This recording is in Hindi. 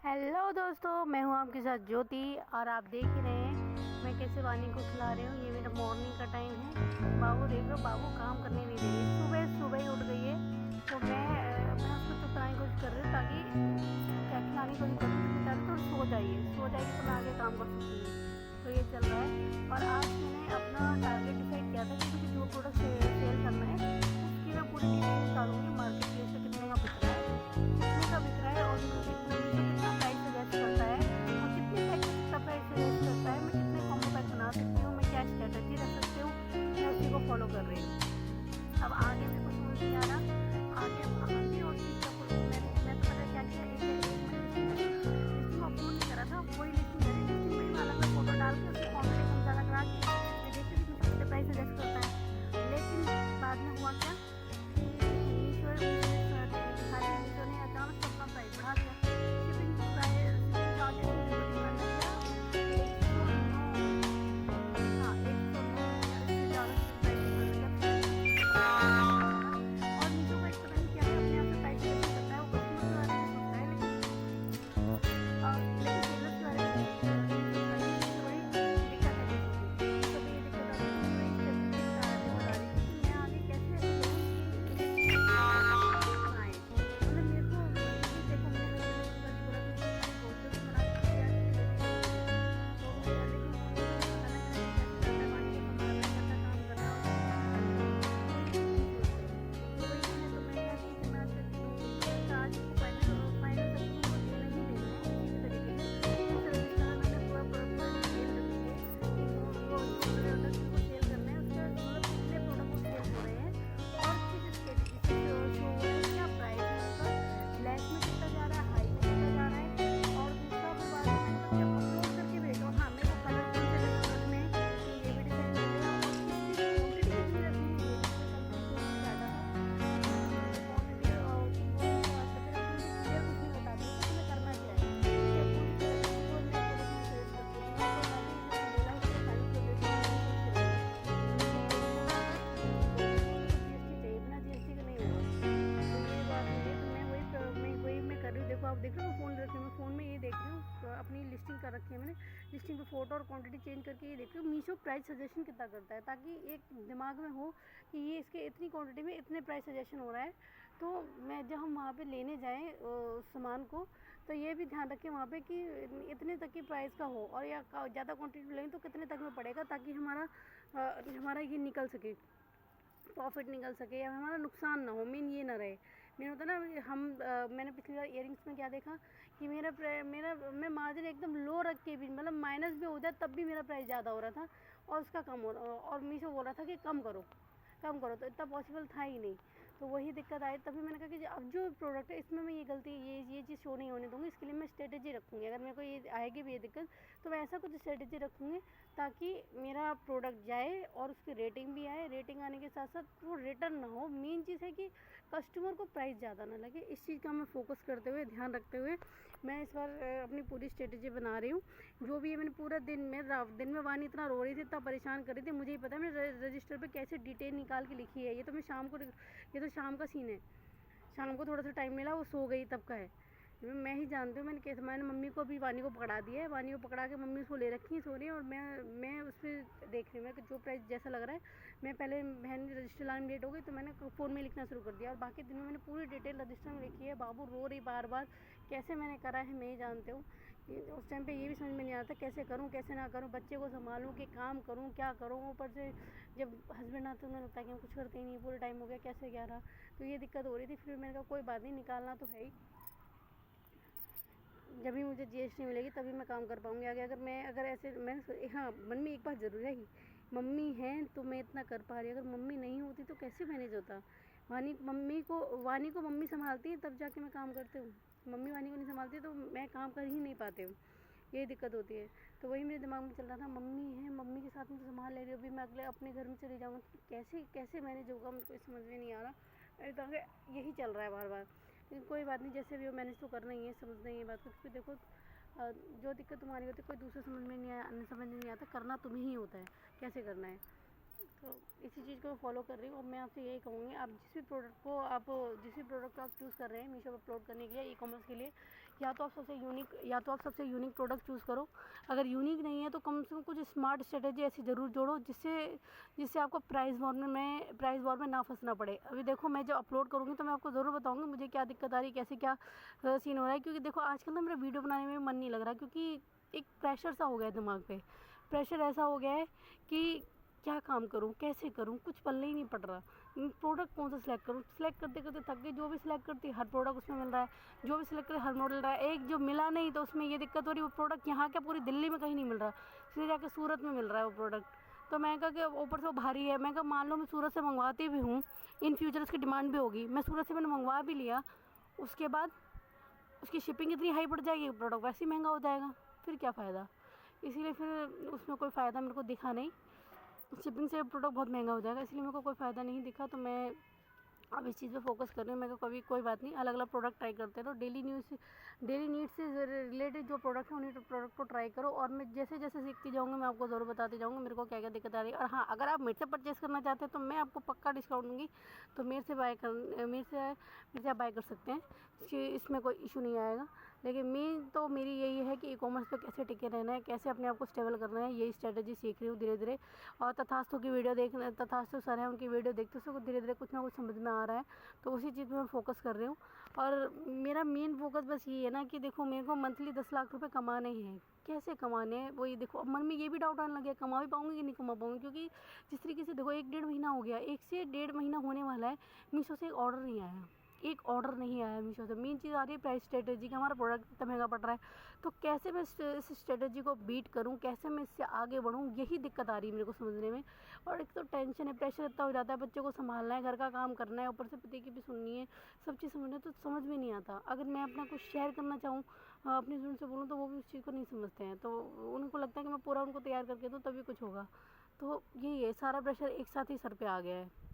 हेलो दोस्तों, मैं हूं आपके साथ ज्योति और आप देख ही रहे हैं मैं कैसे वानी को खिला रही हूँ। ये मेरा मॉर्निंग का टाइम है। बाबू देख लो, बाबू काम करने नहीं दे रही, सुबह सुबह ही उठ गई है। तो मैं उसको चुप कराने की कोशिश कर रही हूँ ताकि क्या खिलाने की कोशिश कर रही हूँ तो बेचारी थोड़ी सो जाएगी तो मैं आगे काम कर सकूँगी। तो ये चल रहा है। और आज मैंने अपना टारगेट डिसाइड किया था कि मुझे जो प्रोडक्ट सेल करना है उसकी मैं पूरी डिटेल निकालूंगी। मार्केट प्लेस पे कितने का बिक रहा है, और मीशो कितना प्राइस सजेस्ट करता है और कितने पैक में कितना प्राइस सजेस्ट करता है, मैं कितने कॉम्बो पैक बना सकती हूँ, मैं क्या स्ट्रेटजी रख सकती हूँ, मैं उसी को फॉलो कर रही हूँ। अब आगे मेरे को समझ नहीं आ रहा आगे आगे और चीज़ क्या करूँ। मैं तो पता क्या किया, लिस्टिंग अपलोड नहीं करा था, वही लिस्टिंग करी। लिस्टिंग में अलग अलग फोटो डाल के उसको कॉम्बिनेशन ज़्यादा करा के मैं देखती थी मुझे कितने प्राइस सजेस्ट करता है। लेकिन बाद में हुआ क्या कि मीशो मीशो ने अचानक सबका प्राइस बढ़ा दिया। शिपिंग चार्जेस डिमांड किया 109, हाँ 109 या इससे ज़्यादा शिपिंग प्राइस। और मीशो का एक पता नहीं क्या है, अपने आप से प्राइस सेट करता है, वो कस्टमर के बारे में सोचता है लेकिन सेलर्स के बारे में नहीं सोचता है। मुझे बड़ी दिक्कत है मीशो की। मीशो पे ये दिक्कत आती है। मैं वही स्ट्रेटेजी बता रही थी कि मैं आगे कैसे करूँ कि आए। मतलब मेरे को क्योंकि देखो मैंने दोस्तों से मना कर दिया कि ले नहीं लूँगी। तो लेकिन उनको पता ना चले कि कैसे करना है, वाणी को संभालना है, घर का काम करना है और सब कुछ करना है। तो ये चीज़ नहीं सोच रही। तो वही तो मैं क्या ठीक है, मैं आज करके दूँगी। तो आज इसको फाइनल करके उनको देना ही देना है किसी भी तरीके से। इस रजिस्टर में मैंने पूरा प्रोडक्ट डिटेल रखी है कि वो जो प्रोडक्ट उनको सेल करना है उसका मतलब कितने प्रोडक्ट वो सेल हो रहे हैं और किस स्ट्रेटजी से शो हो रहा है, क्या प्राइस है उनका, ब्लैक में कितना जा रहा है, हाई में कितना जा रहा है। और दूसरा फिर बाद में मैंने कहा जब अपलोड करके भेजो, हाँ मेरे को कलर कौन से लगेगा उसमें, तो ये भी डिसाइड कर लिया। और कितनी क्वान्टिटी कितनी रखनी है ये भी मुझे कंफ्यूज होने बैठा था कि क्वान्टिटी वो फिर अब मुझे क्लियर कुछ नहीं बताती है कि तुम्हें करना क्या है। मुझे पूरी तरह से जो मैं प्रोडक्ट में सेल करती हूँ मैं तो अभी मैंने बोला उसको फाइनल कर देती हूँ, यही सोच के रखी है। लेकिन मेरे को बोलती हूँ मेरे को जीएसटी चाहिए, बिना जीएसटी का नहीं होगा। तो ये बात हुई है। तो मैं कर रही हूँ। देखो आप देख रहे हो फ़ोन रखी हूँ, मैं फ़ोन में ये देख रही हूँ तो अपनी लिस्टिंग कर रखी है मैंने। लिस्टिंग पे फ़ोटो और क्वांटिटी चेंज करके ये देख रही हूँ मीशो प्राइस सजेशन कितना करता है, ताकि एक दिमाग में हो कि ये इसके इतनी क्वांटिटी में इतने प्राइस सजेशन हो रहा है। तो मैं जब हम वहाँ पे लेने जाएँ सामान को, तो ये भी ध्यान रखें वहाँ पे कि इतने तक की प्राइस का हो, और या ज़्यादा क्वांटिटी लें तो कितने तक में पड़ेगा, ताकि हमारा ये निकल सके, प्रॉफिट निकल सके या हमारा नुकसान ना हो। मेन ये ना रहे। मेन होता ना मैंने पिछली बार इयरिंग्स में क्या देखा कि मेरा मैं मार्जिन एकदम लो रख के भी, मतलब माइनस भी हो जाए तब भी मेरा प्राइस ज़्यादा हो रहा था और उसका कम हो रहा, और मीशो बोल रहा था कि कम करो कम करो, तो इतना पॉसिबल था ही नहीं। तो वही दिक्कत आई। तभी मैंने कहा कि अब जो प्रोडक्ट है इसमें मैं ये गलती ये चीज़ शो नहीं होने दूँगी। इसके लिए मैं स्ट्रेटेजी रखूँगी। अगर मेरे को ये आएगी भी ये दिक्कत तो मैं ऐसा कुछ स्ट्रेटेजी रखूँगी ताकि मेरा प्रोडक्ट जाए और उसकी रेटिंग भी आए। रेटिंग आने के साथ साथ वो रिटर्न ना हो। मेन चीज़ है कि कस्टमर को प्राइस ज़्यादा ना लगे। इस चीज़ का मैं फोकस करते हुए, ध्यान रखते हुए मैं इस बार अपनी पूरी स्ट्रेटेजी बना रही हूँ। जो भी है मैंने पूरा दिन में वानी इतना रो रही थी, इतना परेशान कर रही थी, मुझे ही पता है मैंने रजिस्टर पे कैसे डिटेल निकाल के लिखी है। ये तो शाम का सीन है। शाम को थोड़ा सा टाइम मिला, वो सो गई तब का है। मैं ही जानती हूँ। मैंने मम्मी को अभी वानी को पकड़ा दिया है। वानी को पकड़ा के मम्मी उसको ले रखी है, सो रही है, और मैं उस पर देख रही हूँ। मैं जो प्राइस जैसा लग रहा है, मैं पहले बहन रजिस्टर लाने में लेट हो गई तो मैंने फ़ोन में लिखना शुरू कर दिया, और बाकी दिन में मैंने पूरी डिटेल रजिस्टर में लिखी है। बाबू रो रही बार बार, कैसे मैंने करा है मैं ही जानती हूँ। उस टाइम पे ये भी समझ में नहीं आता कैसे करूँ कैसे ना करूँ, बच्चे को संभालूँ कि काम करूँ क्या करूँ। ऊपर से जब हस्बैंड आते उन्हें लगता है कि हम कुछ करते ही नहीं, पूरा टाइम हो गया कैसे क्या रहा। तो ये दिक्कत हो रही थी। फिर मैंने कहा कोई बात नहीं, निकालना तो है ही। जब भी मुझे जीएसटी मिलेगी तभी मैं काम कर पाऊँगी आगे। अगर ऐसे हाँ, मन में एक बात ज़रूर है ही, मम्मी हैं तो मैं इतना कर पा रही। अगर मम्मी नहीं होती तो कैसे मैनेज होता। वानी को मम्मी संभालती है तब जाके मैं काम करती हूँ। मम्मी वानी को नहीं संभालती तो मैं काम कर ही नहीं पाती हूँ। यही दिक्कत होती है। तो वही मेरे दिमाग में चल रहा था, मम्मी है, मम्मी के साथ में तो संभाल ले रही हूँ, अभी मैं अगले अपने घर में चली जाऊँगी तो कैसे कैसे मैनेज होगा, मुझको समझ में नहीं आ रहा। तो यही चल रहा है बार बार। लेकिन कोई बात नहीं, जैसे भी हो मैनेज तो करना ही है, समझना ही है बात को। क्योंकि देखो जो दिक्कत तुम्हारी होती है कोई दूसरा समझ में नहीं आया, अन्य समझ में नहीं आता, करना तुम्हें ही होता है कैसे करना है। तो इसी चीज़ को फॉलो कर रही हूँ। और मैं आपसे यही कहूँगी, आप जिस भी प्रोडक्ट को आप चूज़ कर रहे हैं मीशो पर अपलोड करने के लिए, ई कॉमर्स के लिए, या तो आप सबसे यूनिक प्रोडक्ट चूज़ करो। अगर यूनिक नहीं है तो कम से कम कुछ स्मार्ट स्ट्रेटेजी ऐसी ज़रूर जोड़ो जिससे आपको प्राइस वॉर में ना फंसना पड़े। अभी देखो, मैं जब अपलोड करूँगी तो मैं आपको ज़रूर बताऊँगी मुझे क्या दिक्कत आ रही है, कैसे क्या सीन हो रहा है। क्योंकि देखो आजकल ना मेरा वीडियो बनाने में मन नहीं लग रहा, क्योंकि एक प्रेशर सा हो गया है दिमाग पे। प्रेशर ऐसा हो गया है कि क्या काम करूँ, कैसे करूँ, कुछ पल्ले ही नहीं पड़ रहा। प्रोडक्ट कौन सा सिलेक्ट करूँ, सिलेक्ट करते करते थक गई। जो भी सिलेक्ट करती हर प्रोडक्ट उसमें मिल रहा है, जो भी सिलेक्ट करे हर मॉडल रहा है। एक जो मिला नहीं तो उसमें ये दिक्कत हो रही है, वो प्रोडक्ट यहाँ क्या पूरी दिल्ली में कहीं नहीं मिल रहा, सीधे जाके सूरत में मिल रहा है वो प्रोडक्ट। तो मैं कहा कि ऊपर से वो भारी है। मैं कहा मान लो मैं सूरत से मंगवाती भी हूँ, इन फ्यूचर उसकी डिमांड भी होगी, मैं सूरत से मैंने मंगवा भी लिया, उसके बाद उसकी शिपिंग इतनी हाई पड़ जाएगी, प्रोडक्ट वैसे ही महंगा हो जाएगा, फिर क्या फ़ायदा। इसीलिए फिर उसमें कोई फ़ायदा मेरे को दिखा नहीं। शिपिंग से प्रोडक्ट बहुत महंगा हो जाएगा, इसलिए मेरे को कोई फ़ायदा नहीं दिखा। तो मैं अब इस चीज़ पे फोकस कर रही हूँ। मैं कहा कभी कोई बात नहीं, अलग अलग प्रोडक्ट ट्राई करते रहो। डेली नीड्स से रिलेटेड जो प्रोडक्ट है उन्हीं प्रोडक्ट को ट्राई करो। और मैं जैसे जैसे सीखती जाऊँगी मैं आपको ज़रूर बताती जाऊँगी मेरे को क्या क्या दिक्कत आ रही है। और हाँ, अगर आप मेरे से परचेज़ करना चाहते हैं तो मैं आपको पक्का डिस्काउंट दूँगी, तो मेरे से आप बाय कर सकते हैं, इसमें कोई इशू नहीं आएगा। लेकिन मेन तो मेरी यही है कि ई कॉमर्स पे कैसे टिके रहना है, कैसे अपने आप को स्टेबल करना है, यही स्ट्रेटेजी सीख रही हूँ धीरे धीरे। और तथास्तु सर है, उनकी वीडियो देखते उसको धीरे धीरे कुछ ना कुछ समझ में आ रहा है, तो उसी चीज़ पे मैं फोकस कर रही हूँ। और मेरा मेन फोकस बस ये है ना कि देखो मेरे को मंथली 10 लाख रुपए कमाने हैं। कैसे कमाने हैं वही देखो। अब मन में ये भी डाउट आने लगे, कमा भी पाऊंगी कि नहीं कमा पाऊंगी, क्योंकि जिस तरीके से देखो 1 डेढ़ महीना हो गया, 1 से 1.5 महीना होने वाला है, मीशो से एक ऑर्डर नहीं आया मीशो से। मेन चीज़ आ रही है प्राइस स्ट्रेटेजी का, हमारा प्रोडक्ट इतना महंगा पड़ रहा है, तो कैसे मैं इस स्ट्रेटेजी को बीट करूं, कैसे मैं इससे आगे बढ़ूं, यही दिक्कत आ रही है मेरे को समझने में। और एक तो टेंशन है, प्रेशर इतना हो जाता है, बच्चों को संभालना है, घर का काम करना है, ऊपर से पति की भी सुननी है, सब चीज़ सुननी है, तो समझ में नहीं आता। अगर मैं अपना कुछ शेयर करना चाहूँ, अपनी स्टूडेंट से बोलूँ, तो वो भी उस चीज़ को नहीं समझते हैं, तो उनको लगता है कि मैं पूरा उनको तैयार करके दूँ तभी कुछ होगा। तो यही है, सारा प्रेशर एक साथ ही सर पे आ गया है।